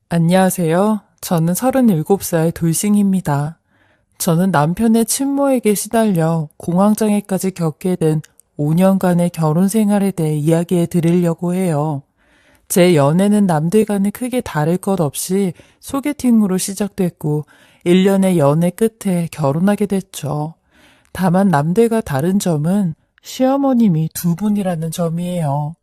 안녕하세요. 저는 37살 돌싱입니다. 저는 남편의 친모에게 시달려 공황장애까지 겪게 된 5년간의 결혼 생활에 대해 이야기해 드리려고 해요. 제 연애는 남들과는 크게 다를 것 없이 소개팅으로 시작됐고 1년의 연애 끝에 결혼하게 됐죠. 다만 남들과 다른 점은 시어머님이 두 분이라는 점이에요.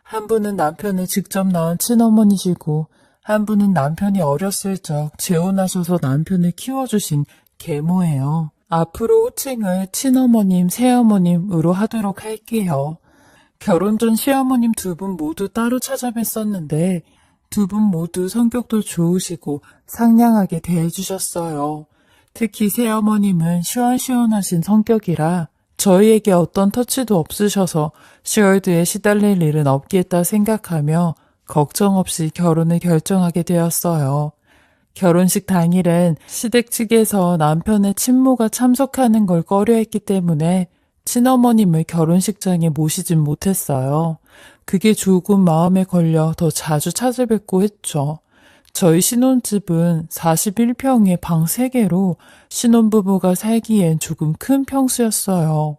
한 분은 남편을 직접 낳은 친어머니시고 한 분은 남편이 어렸을 적 재혼하셔서 남편을 키워주신 계모예요. 앞으로 호칭을 친어머님, 새어머님으로 하도록 할게요. 결혼 전 시어머님 두 분 모두 따로 찾아뵀었는데 두 분 모두 성격도 좋으시고 상냥하게 대해주셨어요. 특히 새어머님은 시원시원하신 성격이라 저희에게 어떤 터치도 없으셔서 시월드에 시달릴 일은 없겠다 생각하며 걱정 없이 결혼을 결정하게 되었어요. 결혼식 당일엔 시댁 측에서 남편의 친모가 참석하는 걸 꺼려했기 때문에 친어머님을 결혼식장에 모시진 못했어요. 그게 조금 마음에 걸려 더 자주 찾아뵙고 했죠. 저희 신혼집은 41평에 방 3개로 신혼부부가 살기엔 조금 큰 평수였어요.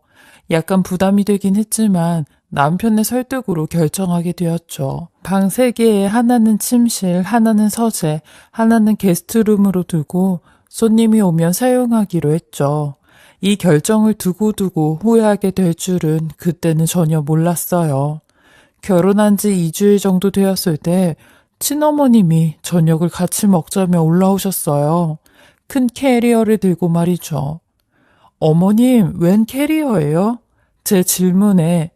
약간 부담이 되긴 했지만 남편의 설득으로 결정하게 되었죠. 방 3개에 하나는 침실, 하나는 서재, 하나는 게스트룸으로 두고 손님이 오면 사용하기로 했죠. 이 결정을 두고두고 후회하게 될 줄은 그때는 전혀 몰랐어요. 결혼한 지 2주일 정도 되었을 때 친어머님이 저녁을 같이 먹자며 올라오셨어요. 큰 캐리어를 들고 말이죠. 어머님, 웬 캐리어예요? 제 질문에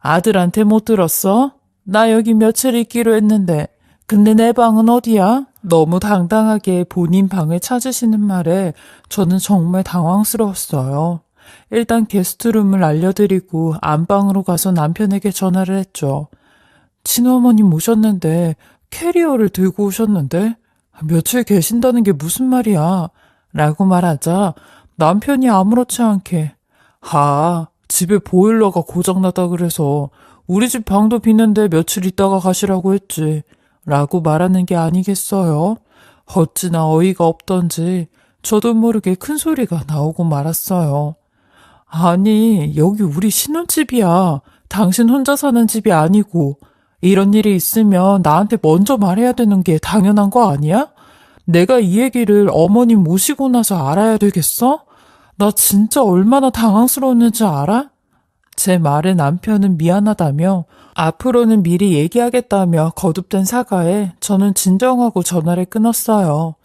아들한테 못 들었어? 나 여기 며칠 있기로 했는데 근데 내 방은 어디야? 너무 당당하게 본인 방을 찾으시는 말에 저는 정말 당황스러웠어요. 일단 게스트룸을 알려드리고 안방으로 가서 남편에게 전화를 했죠. 친어머님 오셨는데 캐리어를 들고 오셨는데 며칠 계신다는 게 무슨 말이야? 라고 말하자 남편이 아무렇지 않게 집에 보일러가 고장나다 그래서 우리 집 방도 비는데 며칠 있다가 가시라고 했지. 라고 말하는 게 아니겠어요? 어찌나 어이가 없던지 저도 모르게 큰 소리가 나오고 말았어요. 아니, 여기 우리 신혼집이야. 당신 혼자 사는 집이 아니고 이런 일이 있으면 나한테 먼저 말해야 되는 게 당연한 거 아니야? 내가 이 얘기를 어머님 모시고 나서 알아야 되겠어? 나 진짜 얼마나 당황스러웠는지 알아? 제 말에 남편은 미안하다며 앞으로는 미리 얘기하겠다며 거듭된 사과에 저는 진정하고 전화를 끊었어요.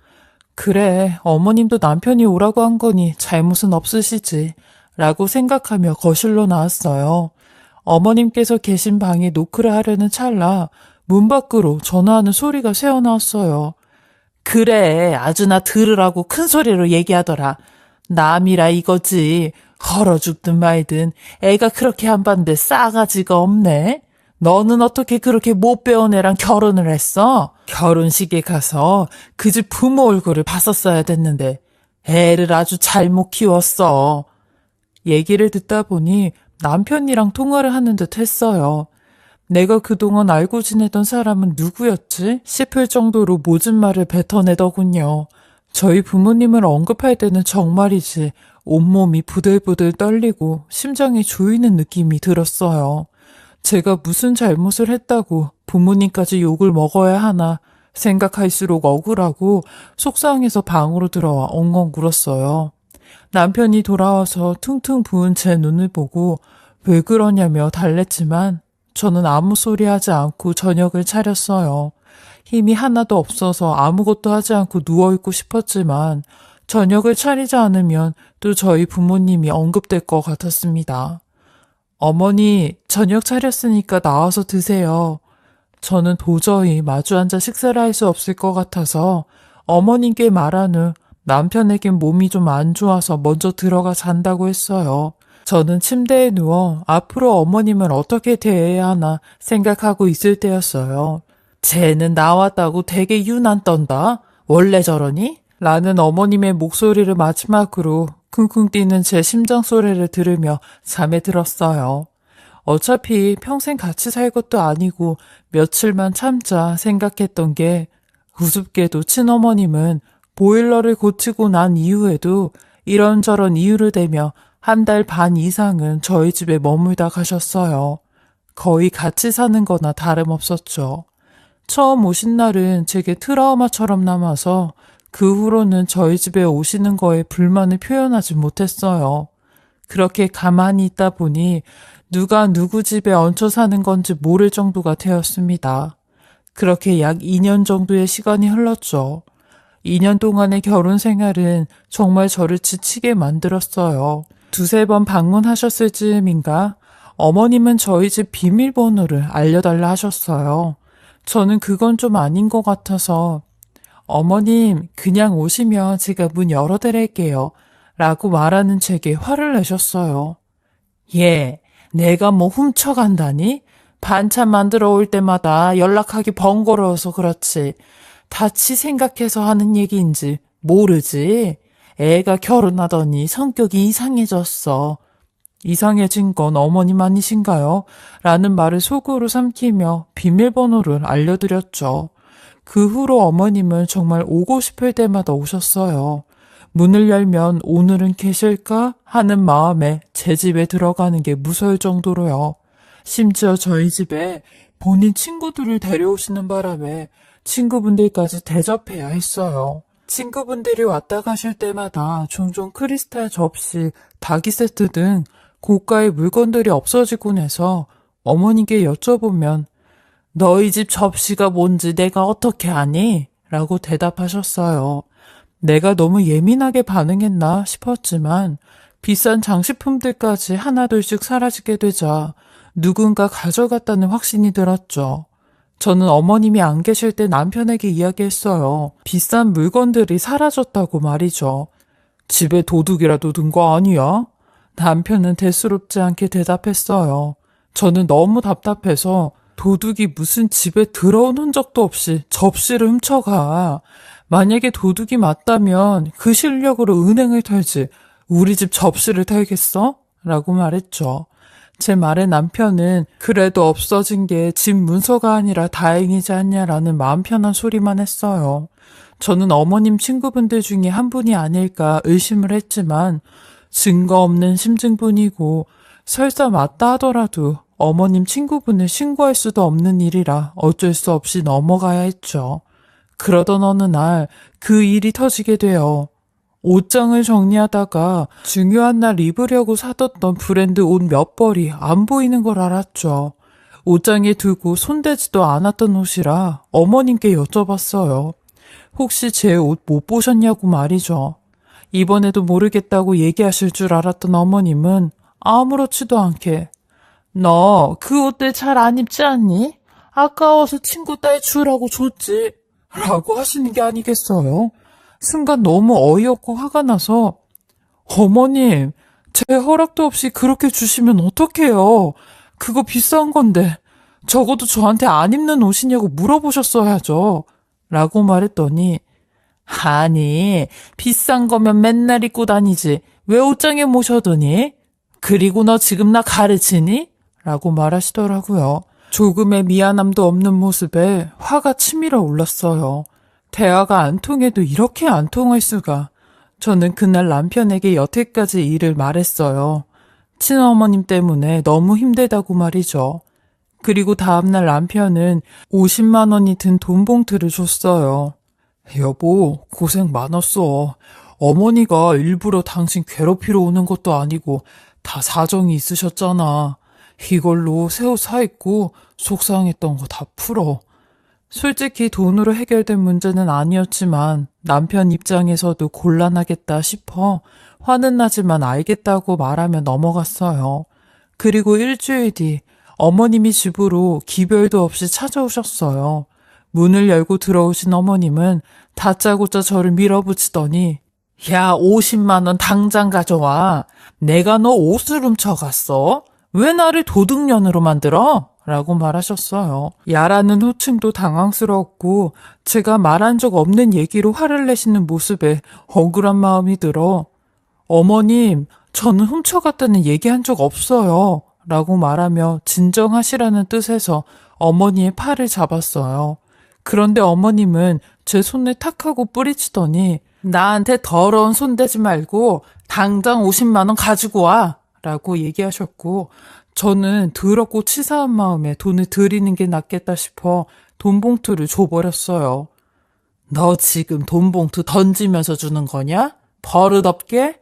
그래, 어머님도 남편이 오라고 한 거니 잘못은 없으시지. 라고 생각하며 거실로 나왔어요. 어머님께서 계신 방에 노크를 하려는 찰나 문 밖으로 전화하는 소리가 새어나왔어요. 그래, 아주 나 들으라고 큰 소리로 얘기하더라. 남이라 이거지. 걸어 죽든 말든 애가 그렇게 한 반데 싸가지가 없네. 너는 어떻게 그렇게 못 배운 애랑 결혼을 했어? 결혼식에 가서 그 집 부모 얼굴을 봤었어야 됐는데 애를 아주 잘못 키웠어. 얘기를 듣다 보니 남편이랑 통화를 하는 듯 했어요. 내가 그동안 알고 지내던 사람은 누구였지? 싶을 정도로 모진 말을 뱉어내더군요. 저희 부모님을 언급할 때는 정말이지 온몸이 부들부들 떨리고 심장이 조이는 느낌이 들었어요. 제가 무슨 잘못을 했다고 부모님까지 욕을 먹어야 하나 생각할수록 억울하고 속상해서 방으로 들어와 엉엉 울었어요. 남편이 돌아와서 퉁퉁 부은 제 눈을 보고 왜 그러냐며 달랬지만 저는 아무 소리 하지 않고 저녁을 차렸어요. 힘이 하나도 없어서 아무것도 하지 않고 누워있고 싶었지만 저녁을 차리지 않으면 또 저희 부모님이 언급될 것 같았습니다. 어머니, 저녁 차렸으니까 나와서 드세요. 저는 도저히 마주 앉아 식사를 할 수 없을 것 같아서 어머님께 말한 후 남편에겐 몸이 좀 안 좋아서 먼저 들어가 잔다고 했어요. 저는 침대에 누워 앞으로 어머님을 어떻게 대해야 하나 생각하고 있을 때였어요. 쟤는 나왔다고 되게 유난 떤다. 원래 저러니? 라는 어머님의 목소리를 마지막으로 쿵쿵 뛰는 제 심장 소리를 들으며 잠에 들었어요. 어차피 평생 같이 살 것도 아니고 며칠만 참자 생각했던 게 우습게도 친어머님은 보일러를 고치고 난 이후에도 이런저런 이유를 대며 한 달 반 이상은 저희 집에 머물다 가셨어요. 거의 같이 사는 거나 다름없었죠. 처음 오신 날은 제게 트라우마처럼 남아서 그 후로는 저희 집에 오시는 거에 불만을 표현하지 못했어요. 그렇게 가만히 있다 보니 누가 누구 집에 얹혀 사는 건지 모를 정도가 되었습니다. 그렇게 약 2년 정도의 시간이 흘렀죠. 2년 동안의 결혼 생활은 정말 저를 지치게 만들었어요. 두세 번 방문하셨을 즈음인가 어머님은 저희 집 비밀번호를 알려달라 하셨어요. 저는 그건 좀 아닌 것 같아서 어머님 그냥 오시면 제가 문 열어드릴게요 라고 말하는 제게 화를 내셨어요. 예, 내가 뭐 훔쳐간다니? 반찬 만들어 올 때마다 연락하기 번거로워서 그렇지. 다치 생각해서 하는 얘기인지 모르지. 애가 결혼하더니 성격이 이상해졌어. 이상해진 건 어머님 아니신가요? 라는 말을 속으로 삼키며 비밀번호를 알려드렸죠. 그 후로 어머님은 정말 오고 싶을 때마다 오셨어요. 문을 열면 오늘은 계실까 하는 마음에 제 집에 들어가는 게 무서울 정도로요. 심지어 저희 집에 본인 친구들을 데려오시는 바람에 친구분들까지 대접해야 했어요. 친구분들이 왔다 가실 때마다 종종 크리스탈 접시, 닭이 세트 등 고가의 물건들이 없어지곤 해서 어머니께 여쭤보면 너희 집 접시가 뭔지 내가 어떻게 아니? 라고 대답하셨어요. 내가 너무 예민하게 반응했나 싶었지만 비싼 장식품들까지 하나둘씩 사라지게 되자 누군가 가져갔다는 확신이 들었죠. 저는 어머님이 안 계실 때 남편에게 이야기했어요. 비싼 물건들이 사라졌다고 말이죠. 집에 도둑이라도 든 거 아니야? 남편은 대수롭지 않게 대답했어요. 저는 너무 답답해서 도둑이 무슨 집에 들어온 흔적도 없이 접시를 훔쳐가. 만약에 도둑이 맞다면 그 실력으로 은행을 털지 우리 집 접시를 털겠어? 라고 말했죠. 제 말에 남편은 그래도 없어진 게 집 문서가 아니라 다행이지 않냐라는 마음 편한 소리만 했어요. 저는 어머님 친구분들 중에 한 분이 아닐까 의심을 했지만 증거 없는 심증뿐이고 설사 맞다 하더라도 어머님 친구분을 신고할 수도 없는 일이라 어쩔 수 없이 넘어가야 했죠. 그러던 어느 날 그 일이 터지게 돼요. 옷장을 정리하다가 중요한 날 입으려고 사뒀던 브랜드 옷 몇 벌이 안 보이는 걸 알았죠. 옷장에 두고 손대지도 않았던 옷이라 어머님께 여쭤봤어요. 혹시 제 옷 못 보셨냐고 말이죠. 이번에도 모르겠다고 얘기하실 줄 알았던 어머님은 아무렇지도 않게 너 그 옷들 잘 안 입지 않니? 아까워서 친구 딸 주라고 줬지. 라고 하시는 게 아니겠어요? 순간 너무 어이없고 화가 나서 어머님, 제 허락도 없이 그렇게 주시면 어떡해요? 그거 비싼 건데 적어도 저한테 안 입는 옷이냐고 물어보셨어야죠. 라고 말했더니 아니, 비싼 거면 맨날 입고 다니지. 왜 옷장에 모셔두니? 그리고 너 지금 나 가르치니? 라고 말하시더라고요. 조금의 미안함도 없는 모습에 화가 치밀어 올랐어요. 대화가 안 통해도 이렇게 안 통할 수가. 저는 그날 남편에게 여태까지 일을 말했어요. 친어머님 때문에 너무 힘들다고 말이죠. 그리고 다음날 남편은 50만 원이 든 돈 봉투를 줬어요. 여보, 고생 많았어. 어머니가 일부러 당신 괴롭히러 오는 것도 아니고 다 사정이 있으셨잖아. 이걸로 새 옷 사입고 속상했던 거 다 풀어. 솔직히 돈으로 해결된 문제는 아니었지만 남편 입장에서도 곤란하겠다 싶어 화는 나지만 알겠다고 말하며 넘어갔어요. 그리고 일주일 뒤 어머님이 집으로 기별도 없이 찾아오셨어요. 문을 열고 들어오신 어머님은 다짜고짜 저를 밀어붙이더니 야, 50만 원 당장 가져와. 내가 너 옷을 훔쳐갔어? 왜 나를 도둑년으로 만들어? 라고 말하셨어요. 야라는 호칭도 당황스러웠고 제가 말한 적 없는 얘기로 화를 내시는 모습에 억울한 마음이 들어 어머님, 저는 훔쳐갔다는 얘기한 적 없어요. 라고 말하며 진정하시라는 뜻에서 어머니의 팔을 잡았어요. 그런데 어머님은 제 손에 탁 하고 뿌리치더니 나한테 더러운 손 대지 말고 당장 50만 원 가지고 와 라고 얘기하셨고 저는 더럽고 치사한 마음에 돈을 드리는 게 낫겠다 싶어 돈 봉투를 줘버렸어요. 너 지금 돈 봉투 던지면서 주는 거냐? 버릇없게?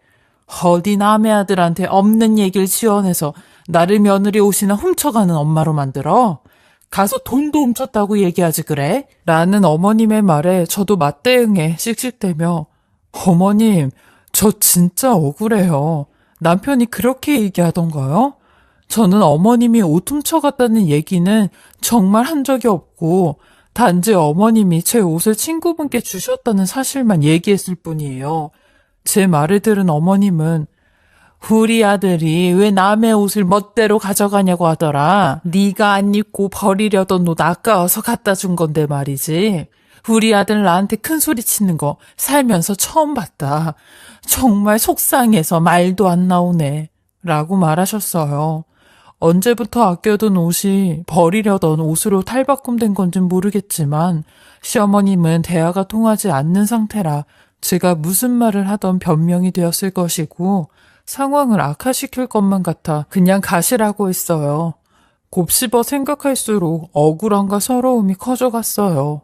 어디 남의 아들한테 없는 얘기를 지어내서 나를 며느리 옷이나 훔쳐가는 엄마로 만들어? 가서 돈도 훔쳤다고 얘기하지 그래? 라는 어머님의 말에 저도 맞대응해 씩씩대며 어머님, 저 진짜 억울해요. 남편이 그렇게 얘기하던가요? 저는 어머님이 옷 훔쳐갔다는 얘기는 정말 한 적이 없고 단지 어머님이 제 옷을 친구분께 주셨다는 사실만 얘기했을 뿐이에요. 제 말을 들은 어머님은 우리 아들이 왜 남의 옷을 멋대로 가져가냐고 하더라. 네가 안 입고 버리려던 옷 아까워서 갖다 준 건데 말이지. 우리 아들 나한테 큰 소리 치는 거 살면서 처음 봤다. 정말 속상해서 말도 안 나오네. 라고 말하셨어요. 언제부터 아껴둔 옷이 버리려던 옷으로 탈바꿈된 건진 모르겠지만 시어머님은 대화가 통하지 않는 상태라 제가 무슨 말을 하던 변명이 되었을 것이고 상황을 악화시킬 것만 같아 그냥 가시라고 했어요. 곱씹어 생각할수록 억울함과 서러움이 커져갔어요.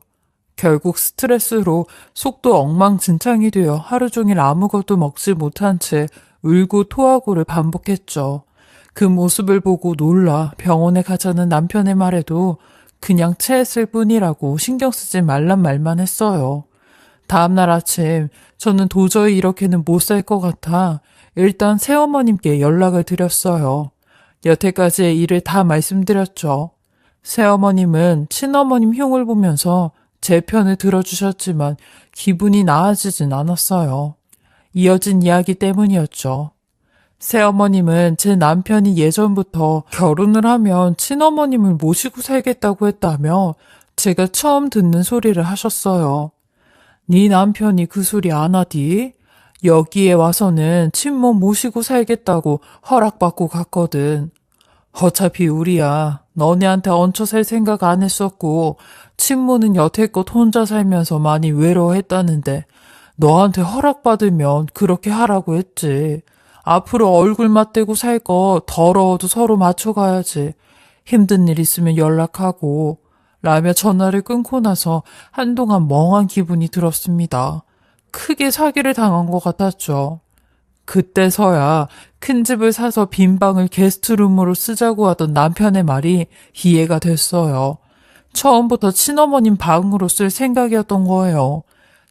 결국 스트레스로 속도 엉망진창이 되어 하루 종일 아무것도 먹지 못한 채 울고 토하고를 반복했죠. 그 모습을 보고 놀라 병원에 가자는 남편의 말에도 그냥 체했을 뿐이라고 신경 쓰지 말란 말만 했어요. 다음날 아침 저는 도저히 이렇게는 못 살 것 같아 일단 새어머님께 연락을 드렸어요. 여태까지의 일을 다 말씀드렸죠. 새어머님은 친어머님 흉을 보면서 제 편을 들어주셨지만 기분이 나아지진 않았어요. 이어진 이야기 때문이었죠. 새어머님은 제 남편이 예전부터 결혼을 하면 친어머님을 모시고 살겠다고 했다며 제가 처음 듣는 소리를 하셨어요. 네 남편이 그 소리 안 하디? 여기에 와서는 친모 모시고 살겠다고 허락받고 갔거든. 어차피 우리야 너네한테 얹혀 살 생각 안 했었고 친모는 여태껏 혼자 살면서 많이 외로워했다는데 너한테 허락받으면 그렇게 하라고 했지. 앞으로 얼굴 맞대고 살 거 더러워도 서로 맞춰가야지. 힘든 일 있으면 연락하고 라며 전화를 끊고 나서 한동안 멍한 기분이 들었습니다. 크게 사기를 당한 것 같았죠. 그때서야 큰 집을 사서 빈 방을 게스트룸으로 쓰자고 하던 남편의 말이 이해가 됐어요. 처음부터 친어머님 방으로 쓸 생각이었던 거예요.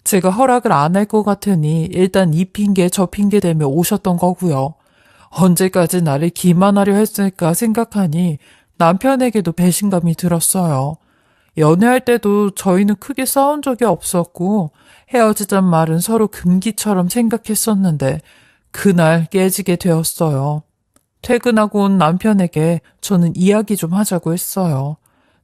제가 허락을 안 할 것 같으니 일단 이 핑계 저 핑계 대며 오셨던 거고요. 언제까지 나를 기만하려 했을까 생각하니 남편에게도 배신감이 들었어요. 연애할 때도 저희는 크게 싸운 적이 없었고 헤어지잔 말은 서로 금기처럼 생각했었는데 그날 깨지게 되었어요. 퇴근하고 온 남편에게 저는 이야기 좀 하자고 했어요.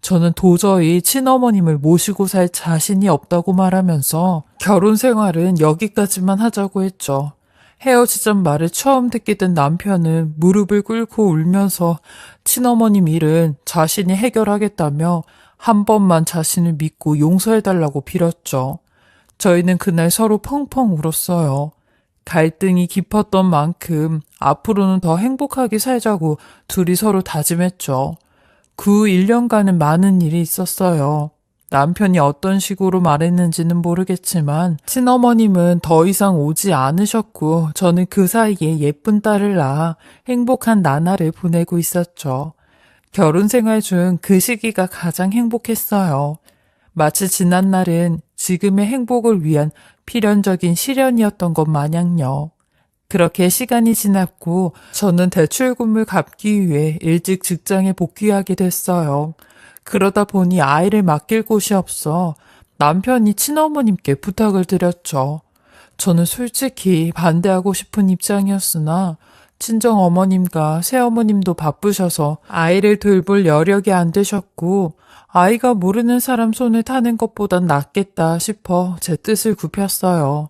저는 도저히 친어머님을 모시고 살 자신이 없다고 말하면서 결혼 생활은 여기까지만 하자고 했죠. 헤어지잔 말을 처음 듣게 된 남편은 무릎을 꿇고 울면서 친어머님 일은 자신이 해결하겠다며 한 번만 자신을 믿고 용서해달라고 빌었죠. 저희는 그날 서로 펑펑 울었어요. 갈등이 깊었던 만큼 앞으로는 더 행복하게 살자고 둘이 서로 다짐했죠. 그 1년간은 많은 일이 있었어요. 남편이 어떤 식으로 말했는지는 모르겠지만 친어머님은 더 이상 오지 않으셨고 저는 그 사이에 예쁜 딸을 낳아 행복한 나날을 보내고 있었죠. 결혼 생활 중 그 시기가 가장 행복했어요. 마치 지난 날은 지금의 행복을 위한 필연적인 시련이었던 것 마냥요. 그렇게 시간이 지났고 저는 대출금을 갚기 위해 일찍 직장에 복귀하게 됐어요. 그러다 보니 아이를 맡길 곳이 없어 남편이 친어머님께 부탁을 드렸죠. 저는 솔직히 반대하고 싶은 입장이었으나 친정어머님과 새어머님도 바쁘셔서 아이를 돌볼 여력이 안 되셨고 아이가 모르는 사람 손을 타는 것보단 낫겠다 싶어 제 뜻을 굽혔어요.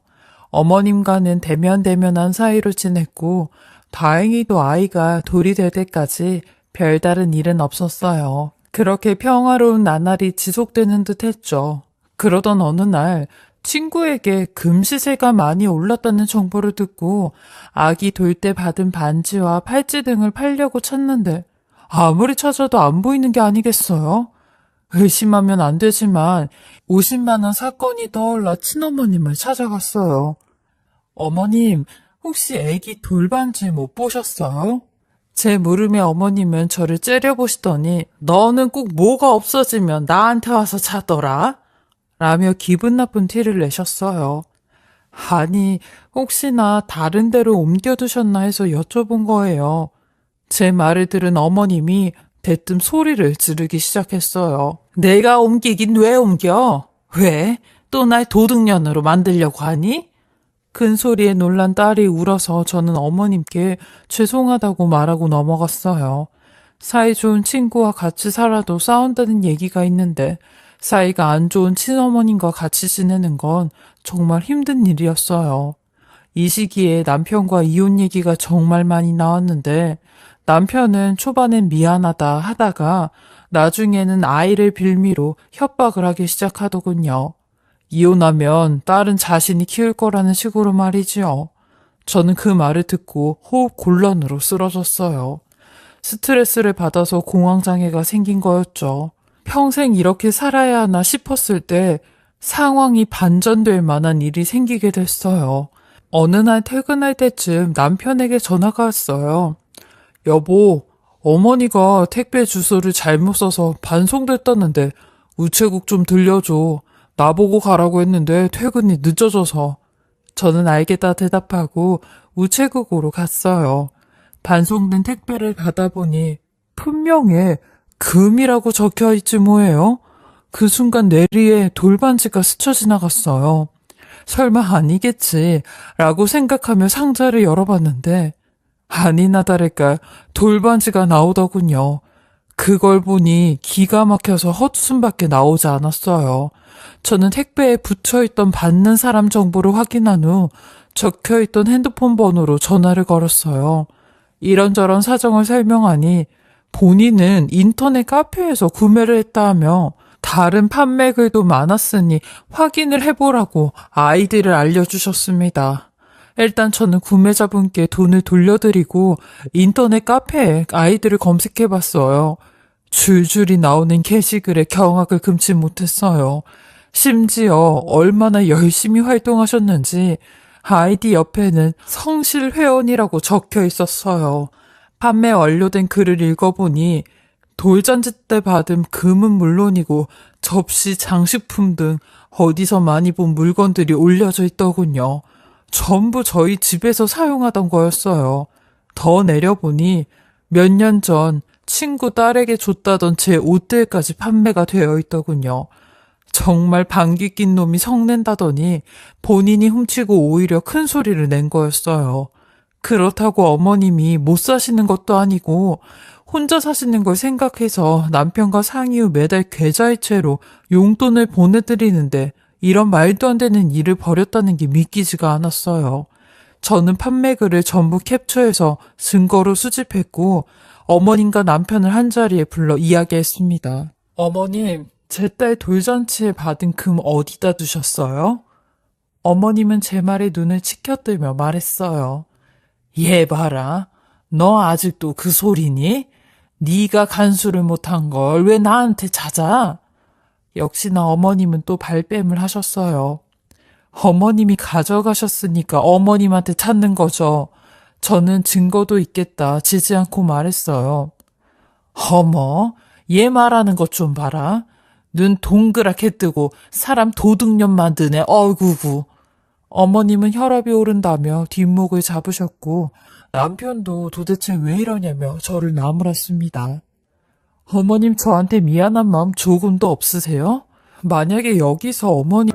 어머님과는 대면대면한 사이로 지냈고 다행히도 아이가 돌이 될 때까지 별다른 일은 없었어요. 그렇게 평화로운 나날이 지속되는 듯 했죠. 그러던 어느 날 친구에게 금시세가 많이 올랐다는 정보를 듣고 아기 돌 때 받은 반지와 팔찌 등을 팔려고 찾는데 아무리 찾아도 안 보이는 게 아니겠어요? 의심하면 안 되지만 50만 원 사건이 떠올라 친어머님을 찾아갔어요. 어머님, 혹시 아기 돌반지 못 보셨어요? 제 물음에 어머님은 저를 째려보시더니 너는 꼭 뭐가 없어지면 나한테 와서 자더라? 라며 기분 나쁜 티를 내셨어요. 아니, 혹시나 다른 데로 옮겨두셨나 해서 여쭤본 거예요. 제 말을 들은 어머님이 대뜸 소리를 지르기 시작했어요. 내가 옮기긴 왜 옮겨? 왜? 또 날 도둑년으로 만들려고 하니? 큰 소리에 놀란 딸이 울어서 저는 어머님께 죄송하다고 말하고 넘어갔어요. 사이 좋은 친구와 같이 살아도 싸운다는 얘기가 있는데 사이가 안 좋은 친어머님과 같이 지내는 건 정말 힘든 일이었어요. 이 시기에 남편과 이혼 얘기가 정말 많이 나왔는데 남편은 초반엔 미안하다 하다가 나중에는 아이를 빌미로 협박을 하기 시작하더군요. 이혼하면 딸은 자신이 키울 거라는 식으로 말이지요. 저는 그 말을 듣고 호흡 곤란으로 쓰러졌어요. 스트레스를 받아서 공황장애가 생긴 거였죠. 평생 이렇게 살아야 하나 싶었을 때 상황이 반전될 만한 일이 생기게 됐어요. 어느 날 퇴근할 때쯤 남편에게 전화가 왔어요. 여보, 어머니가 택배 주소를 잘못 써서 반송됐다는데 우체국 좀 들려줘. 나보고 가라고 했는데 퇴근이 늦어져서. 저는 알겠다 대답하고 우체국으로 갔어요. 반송된 택배를 받아보니 분명히 금이라고 적혀있지 뭐예요. 그 순간 뇌리에 돌반지가 스쳐 지나갔어요. 설마 아니겠지 라고 생각하며 상자를 열어봤는데 아니나 다를까 돌반지가 나오더군요. 그걸 보니 기가 막혀서 헛웃음밖에 나오지 않았어요. 저는 택배에 붙여있던 받는 사람 정보를 확인한 후 적혀있던 핸드폰 번호로 전화를 걸었어요. 이런저런 사정을 설명하니 본인은 인터넷 카페에서 구매를 했다 하며 다른 판매 글도 많았으니 확인을 해보라고 아이디를 알려주셨습니다. 일단 저는 구매자분께 돈을 돌려드리고 인터넷 카페에 아이디를 검색해봤어요. 줄줄이 나오는 게시글에 경악을 금치 못했어요. 심지어 얼마나 열심히 활동하셨는지 아이디 옆에는 성실 회원이라고 적혀 있었어요. 판매 완료된 글을 읽어보니 돌잔치 때 받은 금은 물론이고 접시, 장식품 등 어디서 많이 본 물건들이 올려져 있더군요. 전부 저희 집에서 사용하던 거였어요. 더 내려보니 몇 년 전 친구 딸에게 줬다던 제 옷들까지 판매가 되어 있더군요. 정말 방귀 낀 놈이 성낸다더니 본인이 훔치고 오히려 큰 소리를 낸 거였어요. 그렇다고 어머님이 못 사시는 것도 아니고 혼자 사시는 걸 생각해서 남편과 상의 후 매달 계좌이체로 용돈을 보내드리는데 이런 말도 안 되는 일을 벌였다는 게 믿기지가 않았어요. 저는 판매글을 전부 캡처해서 증거로 수집했고 어머님과 남편을 한자리에 불러 이야기했습니다. 어머님, 제 딸 돌잔치에 받은 금 어디다 두셨어요? 어머님은 제 말에 눈을 치켜들며 말했어요. 얘 봐라. 너 아직도 그 소리니? 네가 간수를 못한 걸 왜 나한테 찾아? 역시나 어머님은 또 발뺌을 하셨어요. 어머님이 가져가셨으니까 어머님한테 찾는 거죠. 저는 증거도 있겠다 지지 않고 말했어요. 어머, 얘 말하는 것 좀 봐라. 눈 동그랗게 뜨고 사람 도둑년 만드네. 어구구. 어머님은 혈압이 오른다며 뒷목을 잡으셨고 남편도 도대체 왜 이러냐며 저를 나무랐습니다. 어머님 저한테 미안한 마음 조금도 없으세요? 만약에 여기서 어머니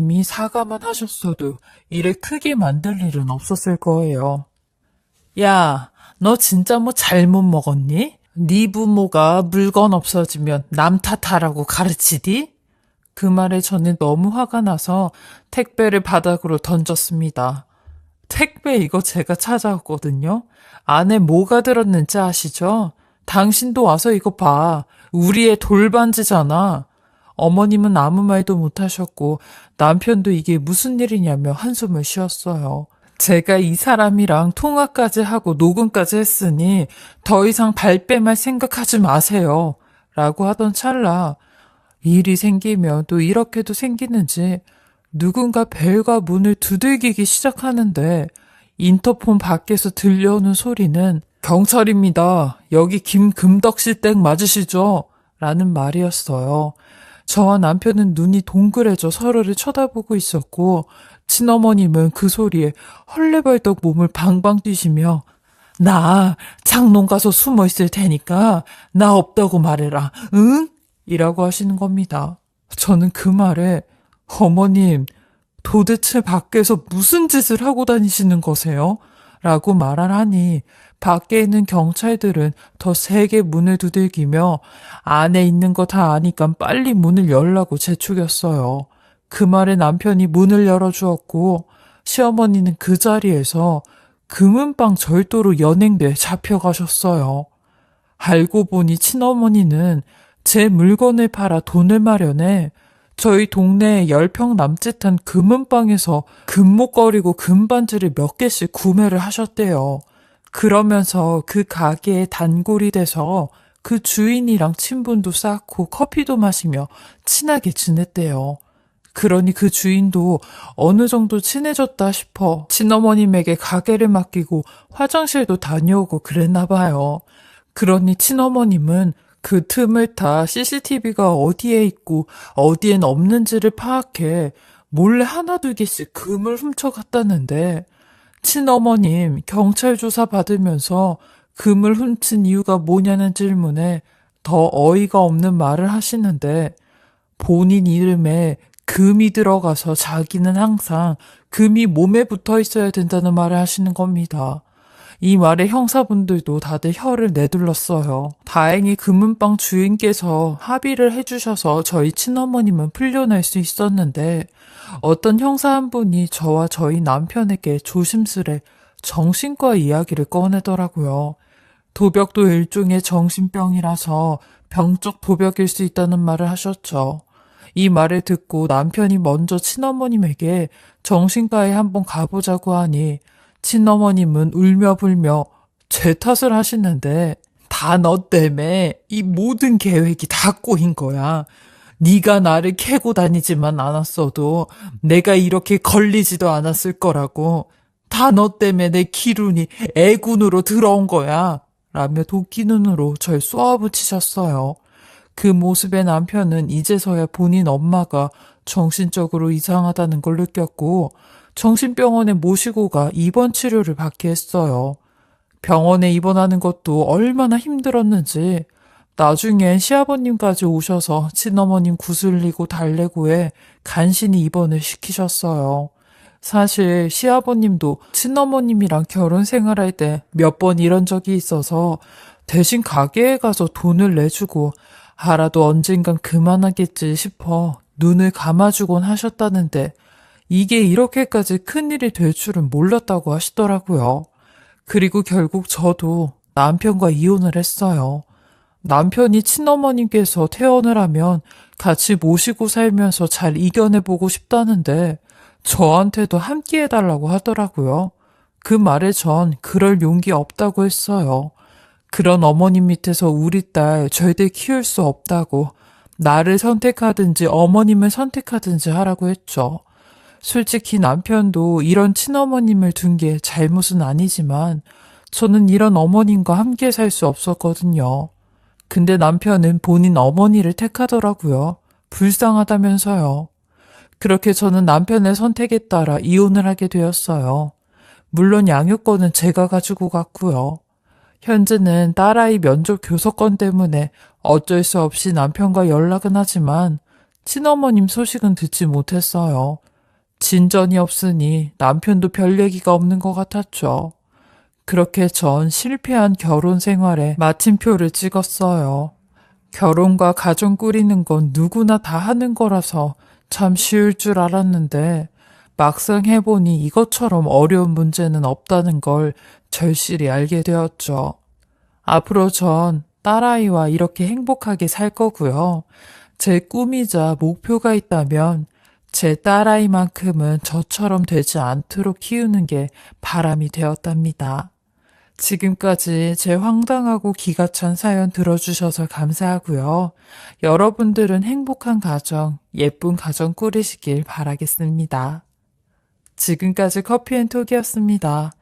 어머님이 사과만 하셨어도 일을 크게 만들 일은 없었을 거예요. 야, 너 진짜 뭐 잘못 먹었니? 네 부모가 물건 없어지면 남 탓하라고 가르치디? 그 말에 저는 너무 화가 나서 택배를 바닥으로 던졌습니다. 택배 이거 제가 찾아왔거든요. 안에 뭐가 들었는지 아시죠? 당신도 와서 이거 봐. 우리의 돌반지잖아. 어머님은 아무 말도 못하셨고 남편도 이게 무슨 일이냐며 한숨을 쉬었어요. 제가 이 사람이랑 통화까지 하고 녹음까지 했으니 더 이상 발뺌할 생각하지 마세요. 라고 하던 찰나 일이 생기면 또 이렇게도 생기는지 누군가 벨과 문을 두들기기 시작하는데 인터폰 밖에서 들려오는 소리는 경찰입니다. 여기 김금덕 씨 댁 맞으시죠? 라는 말이었어요. 저와 남편은 눈이 동그래져 서로를 쳐다보고 있었고 친어머님은 그 소리에 헐레벌떡 몸을 방방 뛰시며 나 장롱 가서 숨어 있을 테니까 나 없다고 말해라. 응? 이라고 하시는 겁니다. 저는 그 말에 어머님 도대체 밖에서 무슨 짓을 하고 다니시는 거세요? 라고 말을 하니 밖에 있는 경찰들은 더 세게 문을 두들기며 안에 있는 거 다 아니까 빨리 문을 열라고 재촉였어요. 그 말에 남편이 문을 열어주었고 시어머니는 그 자리에서 금은방 절도로 연행돼 잡혀가셨어요. 알고 보니 친어머니는 제 물건을 팔아 돈을 마련해 저희 동네에 10평 남짓한 금은방에서 금목걸이고 금반지를 몇 개씩 구매를 하셨대요. 그러면서 그 가게에 단골이 돼서 그 주인이랑 친분도 쌓고 커피도 마시며 친하게 지냈대요. 그러니 그 주인도 어느 정도 친해졌다 싶어 친어머님에게 가게를 맡기고 화장실도 다녀오고 그랬나 봐요. 그러니 친어머님은 그 틈을 타 CCTV가 어디에 있고 어디엔 없는지를 파악해 몰래 하나 두 개씩 금을 훔쳐갔다는데 친어머님 경찰 조사 받으면서 금을 훔친 이유가 뭐냐는 질문에 더 어이가 없는 말을 하시는데 본인 이름에 금이 들어가서 자기는 항상 금이 몸에 붙어 있어야 된다는 말을 하시는 겁니다. 이 말에 형사분들도 다들 혀를 내둘렀어요. 다행히 금은방 주인께서 합의를 해주셔서 저희 친어머님은 풀려날 수 있었는데 어떤 형사 한 분이 저와 저희 남편에게 조심스레 정신과 이야기를 꺼내더라고요. 도벽도 일종의 정신병이라서 병적 도벽일 수 있다는 말을 하셨죠. 이 말을 듣고 남편이 먼저 친어머님에게 정신과에 한번 가보자고 하니 친어머님은 울며불며 제 탓을 하시는데 다 너 때문에 이 모든 계획이 다 꼬인 거야. 네가 나를 캐고 다니지만 않았어도 내가 이렇게 걸리지도 않았을 거라고. 다 너 때문에 내 기운이 애군으로 들어온 거야. 라며 도끼 눈으로 절 쏘아붙이셨어요. 그 모습의 남편은 이제서야 본인 엄마가 정신적으로 이상하다는 걸 느꼈고 정신병원에 모시고 가 입원 치료를 받게 했어요. 병원에 입원하는 것도 얼마나 힘들었는지 나중엔 시아버님까지 오셔서 친어머님 구슬리고 달래고 해 간신히 입원을 시키셨어요. 사실 시아버님도 친어머님이랑 결혼 생활할 때 몇 번 이런 적이 있어서 대신 가게에 가서 돈을 내주고 알아도 언젠간 그만하겠지 싶어 눈을 감아주곤 하셨다는데 이게 이렇게까지 큰일이 될 줄은 몰랐다고 하시더라고요. 그리고 결국 저도 남편과 이혼을 했어요. 남편이 친어머님께서 퇴원을 하면 같이 모시고 살면서 잘 이겨내보고 싶다는데 저한테도 함께 해달라고 하더라고요. 그 말에 전 그럴 용기 없다고 했어요. 그런 어머님 밑에서 우리 딸 절대 키울 수 없다고 나를 선택하든지 어머님을 선택하든지 하라고 했죠. 솔직히 남편도 이런 친어머님을 둔 게 잘못은 아니지만 저는 이런 어머님과 함께 살 수 없었거든요. 근데 남편은 본인 어머니를 택하더라고요. 불쌍하다면서요. 그렇게 저는 남편의 선택에 따라 이혼을 하게 되었어요. 물론 양육권은 제가 가지고 갔고요. 현재는 딸아이 면접 교섭권 때문에 어쩔 수 없이 남편과 연락은 하지만 친어머님 소식은 듣지 못했어요. 진전이 없으니 남편도 별 얘기가 없는 것 같았죠. 그렇게 전 실패한 결혼 생활에 마침표를 찍었어요. 결혼과 가정 꾸리는 건 누구나 다 하는 거라서 참 쉬울 줄 알았는데 막상 해보니 이것처럼 어려운 문제는 없다는 걸 절실히 알게 되었죠. 앞으로 전 딸아이와 이렇게 행복하게 살 거고요. 제 꿈이자 목표가 있다면 제 딸아이만큼은 저처럼 되지 않도록 키우는 게 바람이 되었답니다. 지금까지 제 황당하고 기가 찬 사연 들어주셔서 감사하고요. 여러분들은 행복한 가정, 예쁜 가정 꾸리시길 바라겠습니다. 지금까지 커피앤톡이었습니다.